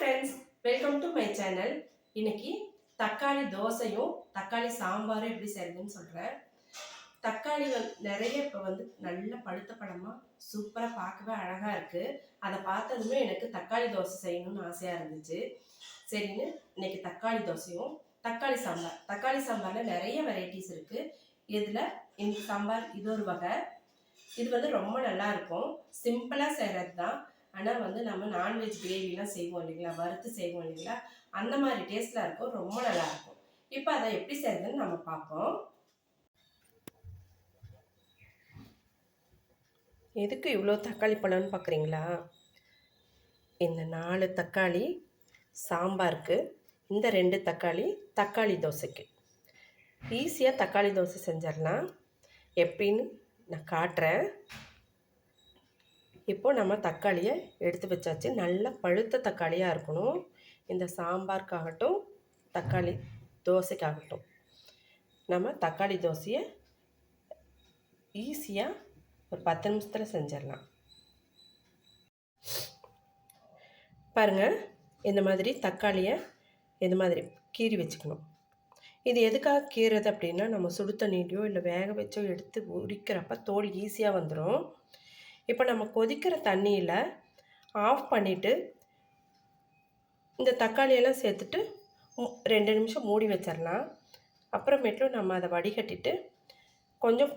Friends, welcome to my channel. இன்னைக்கு தக்காளி தோசையும் தக்காளி சாம்பாரும் எப்படி செய்யறதுன்னு சொல்கிறேன். தக்காளி நிறைய இப்போ நல்ல பழுத்த பழமாக சூப்பராக பார்க்கவே அழகாக இருக்குது. அதை பார்த்ததுமே எனக்கு தக்காளி தோசை செய்யணும்னு ஆசையாக இருந்துச்சு. சரின்னு இன்னைக்கு தக்காளி தோசையும் தக்காளி சாம்பாரில் நிறைய வெரைட்டிஸ் இருக்குது. இதில் இந்த சாம்பார் இது ஒரு வகை. இது ரொம்ப நல்லா இருக்கும். சிம்பிளாக செய்கிறது தான். ஆனால் நம்ம நான்வெஜ் கிரேவிலாம் செய்வோம் இல்லைங்களா, வறுத்து செய்வோம் இல்லைங்களா, அந்த மாதிரி டேஸ்ட்டில் இருக்கும். ரொம்ப நல்லாயிருக்கும். இப்போ அதை எப்படி செய்யறதுன்னு நம்ம பார்ப்போம். எதுக்கு இவ்வளோ தக்காளி பழம்னு பார்க்குறீங்களா? இந்த 4 தக்காளி சாம்பாருக்கு, இந்த 2 தக்காளி தோசைக்கு. ஈஸியாக தக்காளி தோசை செஞ்சிடலாம். எப்படின்னு நான் காட்டுறேன். இப்போ நம்ம தக்காளியை எடுத்து வச்சாச்சு. நல்ல பழுத்த தக்காளியாக இருக்கணும். இந்த சாம்பாருக்காகட்டும் தக்காளி தோசைக்காகட்டும் நம்ம தக்காளி தோசையை ஈஸியாக ஒரு 10 நிமிஷத்தில் செஞ்சிடலாம். பாருங்கள், இந்த மாதிரி தக்காளியை இந்த மாதிரி கீறி வச்சுக்கணும். இது எதுக்காக கீறது அப்படின்னா, நம்ம சுடு தண்ணியிலையோ இல்லை வேக வச்சோ எடுத்து உரிக்கிறப்ப தோல் ஈஸியாக வந்துடும். இப்போ நம்ம கொதிக்கிற தண்ணியில் ஆஃப் பண்ணிவிட்டு இந்த தக்காளியெல்லாம் சேர்த்துட்டு 2 நிமிஷம் மூடி வச்சிடலாம். அப்புறமேட்டும் நம்ம அதை வடிகட்டிட்டு கொஞ்சம்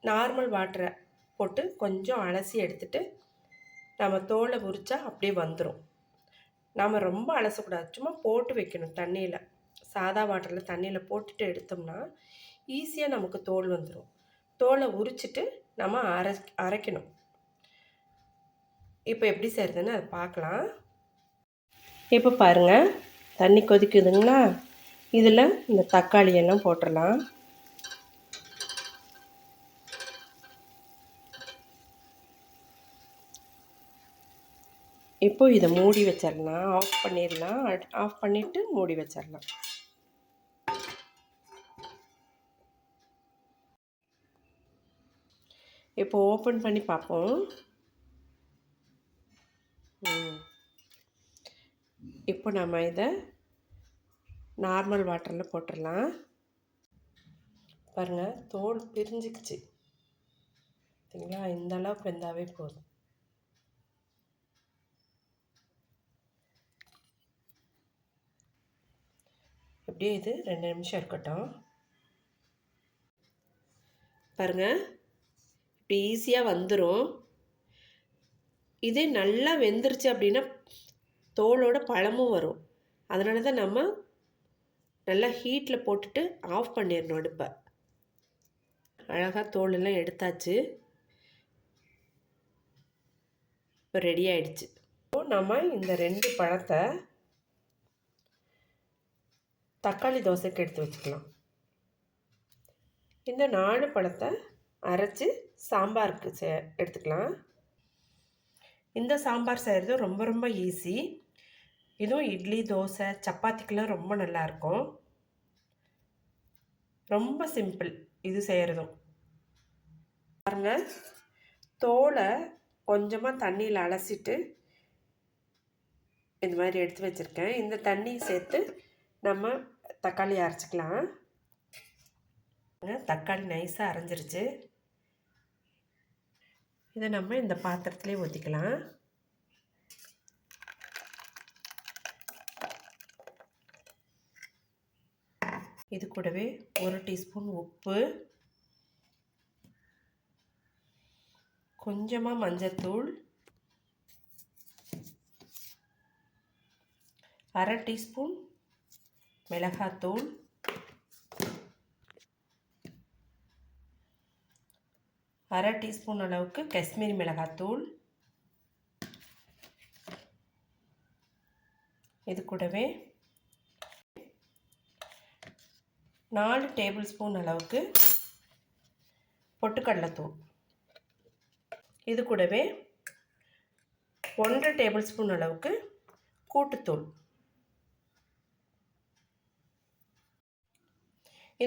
நார்மல் வாட்டரை போட்டு கொஞ்சம் அலசி எடுத்துட்டு நம்ம தோலை உரித்தா அப்படியே வந்துடும். நாம் ரொம்ப அலசக்கூடாது, சும்மா போட்டு வைக்கணும் தண்ணியில். சாதா வாட்டரில் தண்ணியில் போட்டுட்டு எடுத்தோம்னா ஈஸியாக நமக்கு தோல் வந்துடும். தோலை உரிச்சிட்டு நம்ம அரைக்கணும். இப்போ எப்படி செய்கிறதுன்னு அதை பார்க்கலாம். இப்போ பாருங்கள், தண்ணி கொதிக்குதுங்களா, இதில் இந்த தக்காளியெல்லாம் போட்டுடலாம். இப்போ இதை மூடி வச்சிடலாம். ஆஃப் பண்ணிடலாம். ஆஃப் பண்ணிவிட்டு மூடி வச்சிடலாம். இப்போ ஓப்பன் பண்ணி பார்ப்போம். இப்போ நம்ம இதை நார்மல் வாட்டரில் போட்டுடலாம். பாருங்கள், தோல் பிரிஞ்சுக்குச்சு சரிங்களா? இந்த அளவுக்கு வெந்தாவே போதும். அப்படியே இது 2 நிமிஷம் இருக்கட்டும். பாருங்கள், இப்படி ஈஸியாக வந்துடும். இதே நல்லா வெந்துருச்சு அப்படின்னா தோலோட பழமும் வரும். அதனால தான் நம்ம நல்லா ஹீட்டில் போட்டுட்டு ஆஃப் பண்ணிடணும் அடுப்பை. அழகாக தோலெல்லாம் எடுத்தாச்சு. இப்போ ரெடி ஆகிடுச்சு. இப்போ நம்ம இந்த 2 பழத்தை தக்காளி தோசைக்கு எடுத்து வச்சுக்கலாம். இந்த 4 பழத்தை அரைச்சி சாம்பாருக்கு எடுத்துக்கலாம். இந்த சாம்பார் செய்கிறது ரொம்ப ரொம்ப ஈஸி. இதுவும் இட்லி, தோசை, சப்பாத்திக்கெலாம் ரொம்ப நல்லாயிருக்கும். ரொம்ப சிம்பிள் இது செய்கிறதும். பாருங்கள், தோலை கொஞ்சமாக தண்ணியில் அலசிட்டு இந்த மாதிரி எடுத்து வச்சுருக்கேன். இந்த தண்ணி சேர்த்து நம்ம தக்காளி அரைச்சிக்கலாம். தக்காளி நைஸாக அரைஞ்சிருச்சு. இதை நம்ம இந்த பாத்திரத்துலேயே ஊற்றிக்கலாம். இது கூடவே 1 டீஸ்பூன் உப்பு, கொஞ்சமாக மஞ்சத்தூள், 1/2 டீஸ்பூன் மிளகாத்தூள், 1/2 டீஸ்பூன் அளவுக்கு காஷ்மீரி மிளகாத்தூள், இது கூடவே 4 டேபிள் ஸ்பூன் அளவுக்கு பொட்டுக்கடலைத்தூள், இது கூடவே 1/2 டேபிள் ஸ்பூன் அளவுக்கு கூட்டுத்தூள்.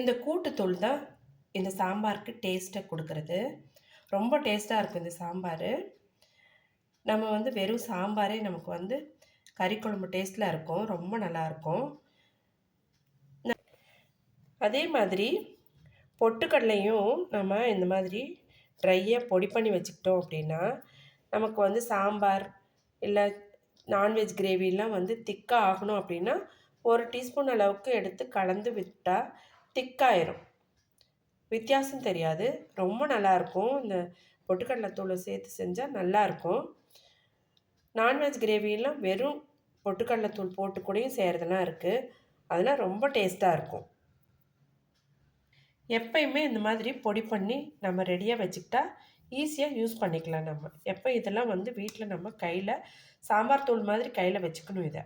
இந்த கூட்டுத்தூள் தான் இந்த சாம்பாருக்கு டேஸ்ட்டை கொடுக்கறது. ரொம்ப டேஸ்ட்டாக இருக்கும் இந்த சாம்பார். நம்ம வெறும் சாம்பாரே நமக்கு கறி குழம்பு டேஸ்ட்டில் இருக்கும், ரொம்ப நல்லாயிருக்கும். அதே மாதிரி பொட்டுக்கடலையும் நம்ம இந்த மாதிரி ட்ரையாக பொடி பண்ணி வச்சுக்கிட்டோம் அப்படின்னா நமக்கு வந்து சாம்பார் இல்லை நான்வெஜ் கிரேவிலாம் வந்து திக்காக ஆகணும் அப்படின்னா 1 டீஸ்பூன் அளவுக்கு எடுத்து கலந்து விட்டால் திக்காயிரும். வித்தியாசம் தெரியாது, ரொம்ப நல்லாயிருக்கும். இந்த பொட்டுக்கடலை தூளை சேர்த்து செஞ்சால் நல்லாயிருக்கும். நான்வெஜ் கிரேவியெல்லாம் வெறும் பொட்டுக்கடலை தூள் போட்டு கூடயும் செய்கிறதுலாம் இருக்குது. அதெல்லாம் ரொம்ப டேஸ்ட்டாக இருக்கும். எப்பயுமே இந்த மாதிரி பொடி பண்ணி நம்ம ரெடியாக வச்சுக்கிட்டா ஈஸியாக யூஸ் பண்ணிக்கலாம். நம்ம எப்போ இதெல்லாம் வந்து வீட்டில் நம்ம கையில் சாம்பார் தூள் மாதிரி கையில் வச்சுக்கணும். இதை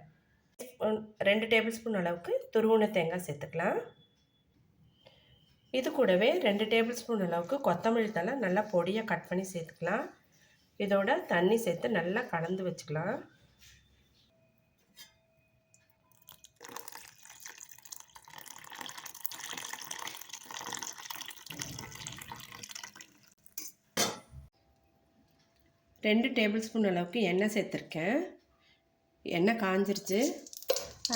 2 டேபிள் ஸ்பூன் அளவுக்கு துருவன தேங்காய் சேர்த்துக்கலாம். இது கூடவே 2 டேபிள் ஸ்பூன் அளவுக்கு கொத்தமல்லி தழை நல்லா பொடியாக கட் பண்ணி சேர்த்துக்கலாம். இதோட தண்ணி சேர்த்து நல்லா கலந்து வச்சுக்கலாம். ரெண்டு டேபிள் ஸ்பூன் அளவுக்கு எண்ணெய் சேர்த்துருக்கேன். எண்ணெய் காஞ்சிருச்சு.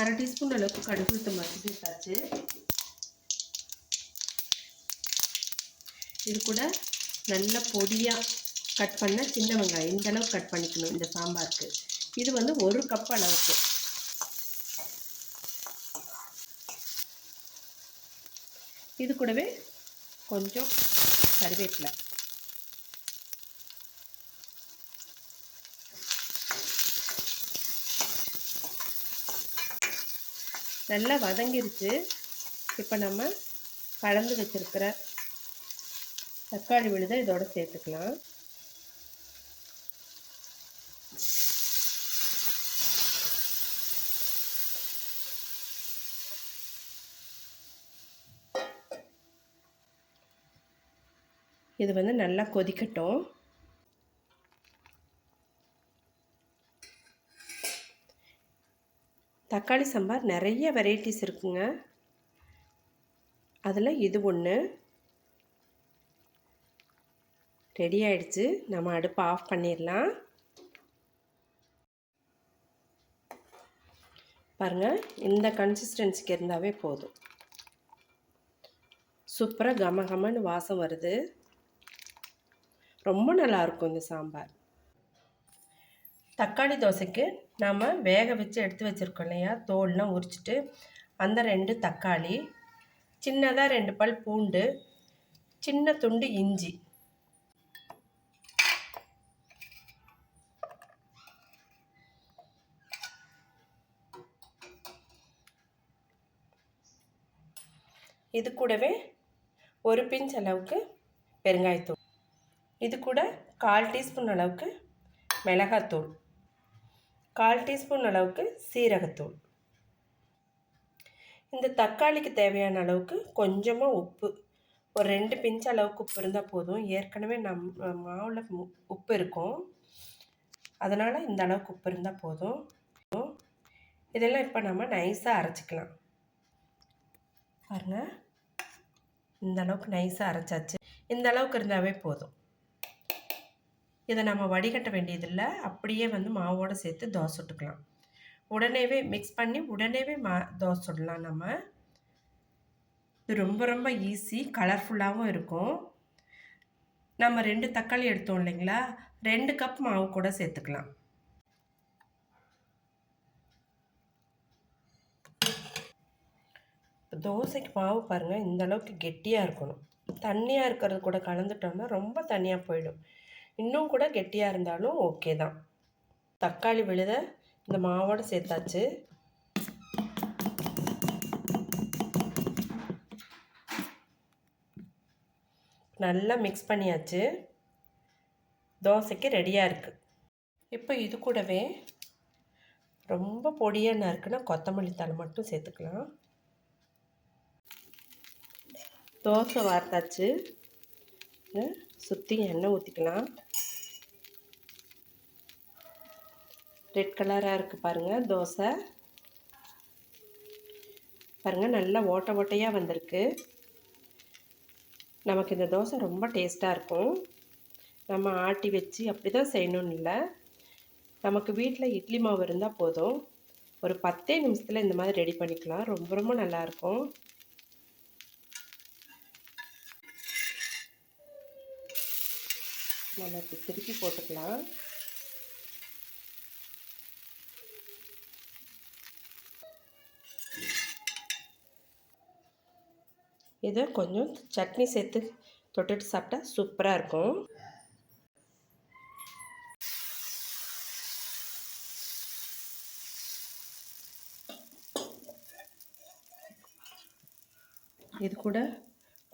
1/2 டீஸ்பூன் அளவுக்கு கடுகு உளுத்தம் பருப்பு சேர்த்தாச்சு. இது கூட நல்ல பொடியாக கட் பண்ண சின்ன வெங்காயம் இந்த அளவுக்கு கட் பண்ணிக்கணும் இந்த சாம்பாருக்கு. இது வந்து 1 கப் அளவுக்கு. இது கூடவே கொஞ்சம் கருவேப்பிலை. நல்லா வதங்கிருச்சு. இப்போ நம்ம கலந்து வச்சுருக்கிற தக்காளி விழுதை இதோட சேர்த்துக்கலாம். இது வந்து நல்லா கொதிக்கட்டும். தக்காளி சாம்பார் நிறைய வெரைட்டிஸ் இருக்குங்க. அதில் இது ஒன்று. ரெடி ஆயிடுச்சு. நம்ம அடுப்பை ஆஃப் பண்ணிடலாம். பாருங்கள், இந்த கன்சிஸ்டன்சிக்கு இருந்தாவே போதும். சூப்பராக கம கமன்னு வாசம் வருது. ரொம்ப நல்லாயிருக்கும் இந்த சாம்பார். தக்காளி தோசைக்கு நாம் வேக வச்சு எடுத்து வச்சுருக்கோம் இல்லையா, தோல்லாம் உரிச்சிட்டு அந்த 2 தக்காளி, சின்னதாக 2 பல் பூண்டு, சின்ன துண்டு இஞ்சி, இது கூடவே 1 பிஞ்ச் அளவுக்கு பெருங்காயத்தூள், இது கூட 1/4 டீஸ்பூன் அளவுக்கு மிளகாத்தூள், 1/4 டீஸ்பூன் அளவுக்கு சீரகத்தூள். இந்த தக்காளிக்கு தேவையான அளவுக்கு கொஞ்சமாக உப்பு, ஒரு 2 பிஞ்ச் அளவுக்கு உப்பு இருந்தால் போதும். ஏற்கனவே மாவில் உப்பு இருக்கும், அதனால் இந்த அளவுக்கு உப்பு இருந்தால் போதும். இதெல்லாம் இப்போ நம்ம நைஸாக அரைச்சிக்கலாம். பாருங்கள், இந்த அளவுக்கு நைஸாக அரைச்சாச்சு. இந்த அளவுக்கு இருந்தாவே போதும். இதை நம்ம வடிகட்ட வேண்டியதில்லை, அப்படியே வந்து மாவோடு சேர்த்து தோசை சுட்டுக்கலாம். உடனேவே மிக்ஸ் பண்ணி உடனேவே தோசை சுடலாம். நம்ம இது ரொம்ப ரொம்ப ஈஸி, கலர்ஃபுல்லாகவும் இருக்கும். நம்ம 2 தக்காளி எடுத்தோம் இல்லைங்களா, 2 கப் மாவு கூட சேர்த்துக்கலாம். தோசைக்கு மாவு பாருங்கள், இந்த அளவுக்கு கெட்டியாக இருக்கணும். தண்ணியாக இருக்கிறது கூட கலந்துட்டோம்னா ரொம்ப தண்ணியாக போயிடும். இன்னும் கூட கெட்டியாக இருந்தாலும் ஓகே தான். தக்காளி விழுதை இந்த மாவோடு சேர்த்தாச்சு. நல்லா மிக்ஸ் பண்ணியாச்சு. தோசைக்கு ரெடியாக இருக்குது. இப்போ இது கூடவே ரொம்ப பொடியாக நறுக்குன்னா கொத்தமல்லி தழை மட்டும் சேர்த்துக்கலாம். தோசை வார்த்தாச்சு. சுற்றி எண்ணெய் ஊற்றிக்கலாம். ரெட் கலராக இருக்குது பாருங்கள் தோசை. பாருங்கள், நல்லா ஓட்டை ஓட்டையாக வந்திருக்கு. நமக்கு இந்த தோசை ரொம்ப டேஸ்ட்டாக இருக்கும். நம்ம ஆட்டி வச்சு அப்படி தான் செய்யணும்னு இல்லை, நமக்கு வீட்டில் இட்லி மாவு இருந்தால் போதும். ஒரு 10 நிமிஷத்தில் இந்த மாதிரி ரெடி பண்ணிக்கலாம். ரொம்ப ரொம்ப நல்லாயிருக்கும். நம்ம இப்படி திருப்பி போட்டுக்கலாம். இதை கொஞ்சம் சட்னி சேர்த்து தொட்டுட்டு சாப்பிட்டா சூப்பராக இருக்கும். இது கூட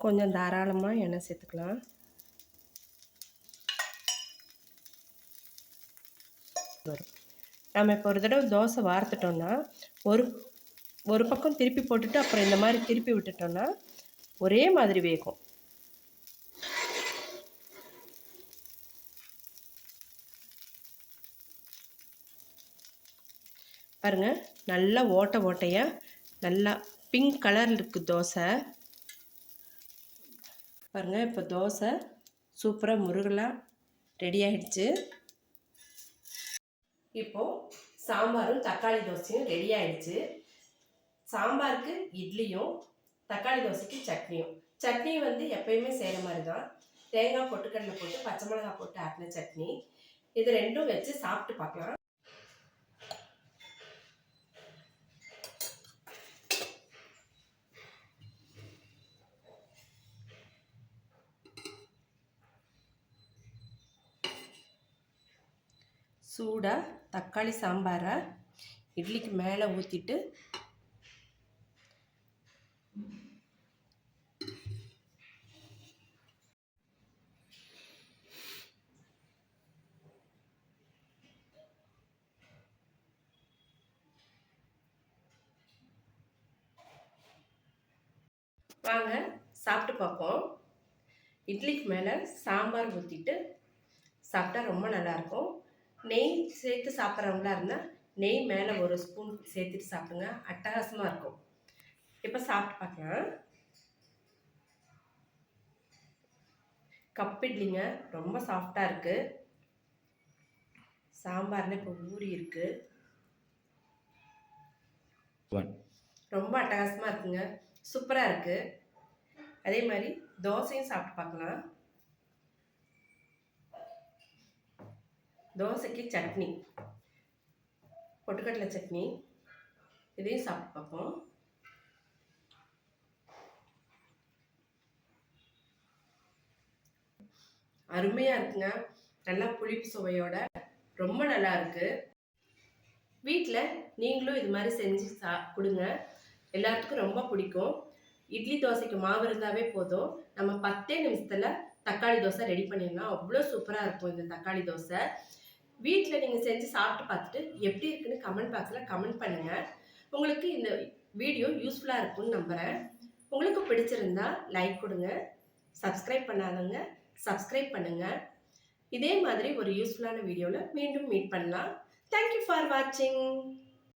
கொஞ்சம் தாராளமாக எண்ணெய் சேர்த்துக்கலாம். நம்ம இப்போ ஒரு தடவை தோசை வார்த்துட்டோம்னா ஒரு ஒரு பக்கம் திருப்பி போட்டுட்டு அப்புறம் இந்த மாதிரி திருப்பி விட்டுட்டோம்னா ஒரே மாதிரி வேகும். பாருங்க, நல்லா ஓட்டையாக நல்லா பிங்க் கலரில் இருக்குது தோசை. பாருங்கள், இப்போ தோசை சூப்பராக முருகலாக ரெடி ஆகிடுச்சு. இப்போது சாம்பாரும் தக்காளி தோசையும் ரெடி ஆகிடுச்சு. சாம்பாருக்கு இட்லியும், தக்காளி தோசைக்கு சட்னியும். சட்னி வந்து எப்பயுமே செய்கிற மாதிரி தான், தேங்காய் பொட்டுக்கடலை போட்டு பச்சை மிளகாய் போட்டு ஆட்டின சட்னி. இது ரெண்டும் வச்சு சாப்பிட்டு பார்க்கலாம். சூடாக தக்காளி சாம்பாரை இட்லிக்கு மேலே ஊற்றிட்டு வாங்க சாப்பிட்டு பார்ப்போம். இட்லிக்கு மேலே சாம்பார் ஊற்றிட்டு சாப்பிட்டா ரொம்ப நல்லாயிருக்கும். நெய் சேர்த்து சாப்பிட்றவங்களா இருந்தால் நெய் மேலே ஒரு ஸ்பூன் சேர்த்துட்டு சாப்பிடுங்க, அட்டகாசமாக இருக்கும். இப்போ சாப்பிட்டு பார்க்கலாம். கப் இட்லிங்க, ரொம்ப சாஃப்டாக இருக்குது. சாம்பாரில் இப்போ ஊறி இருக்குது. ரொம்ப அட்டகாசமாக இருக்குங்க, சூப்பராக இருக்குது. அதே மாதிரி தோசையும் சாப்பிட்டு பார்க்கலாம். தோசைக்கு சட்னி, பொட்டுக்கடலை சட்னி, இதையும் சாப்பிட்டு பார்ப்போம். அருமையாக இருக்குங்க, நல்லா புளிப்பு சுவையோட ரொம்ப நல்லா இருக்குது. வீட்டில் நீங்களும் இது மாதிரி செஞ்சு கொடுங்க, எல்லாத்துக்கும் ரொம்ப பிடிக்கும். இட்லி தோசைக்கு மாவு இருந்தாவே போதும், நம்ம 10 நிமிஷத்தில் தக்காளி தோசை ரெடி பண்ணிடலாம். அவ்வளோ சூப்பராக இருக்கும் இந்த தக்காளி தோசை. வீட்டில் நீங்கள் செஞ்சு சாப்பிட்டு பார்த்துட்டு எப்படி இருக்குன்னு கமெண்ட் பாக்ஸில் கமெண்ட் பண்ணுங்கள். உங்களுக்கு இந்த வீடியோ யூஸ்ஃபுல்லாக இருக்கும்னு நம்புகிறேன். உங்களுக்கு பிடிச்சிருந்தா லைக் கொடுங்க, சப்ஸ்கிரைப் பண்ணாதவங்க சப்ஸ்கிரைப் பண்ணுங்கள். இதே மாதிரி ஒரு யூஸ்ஃபுல்லான வீடியோவில் மீண்டும் மீட் பண்ணலாம். தேங்க்யூ ஃபார் வாட்சிங்.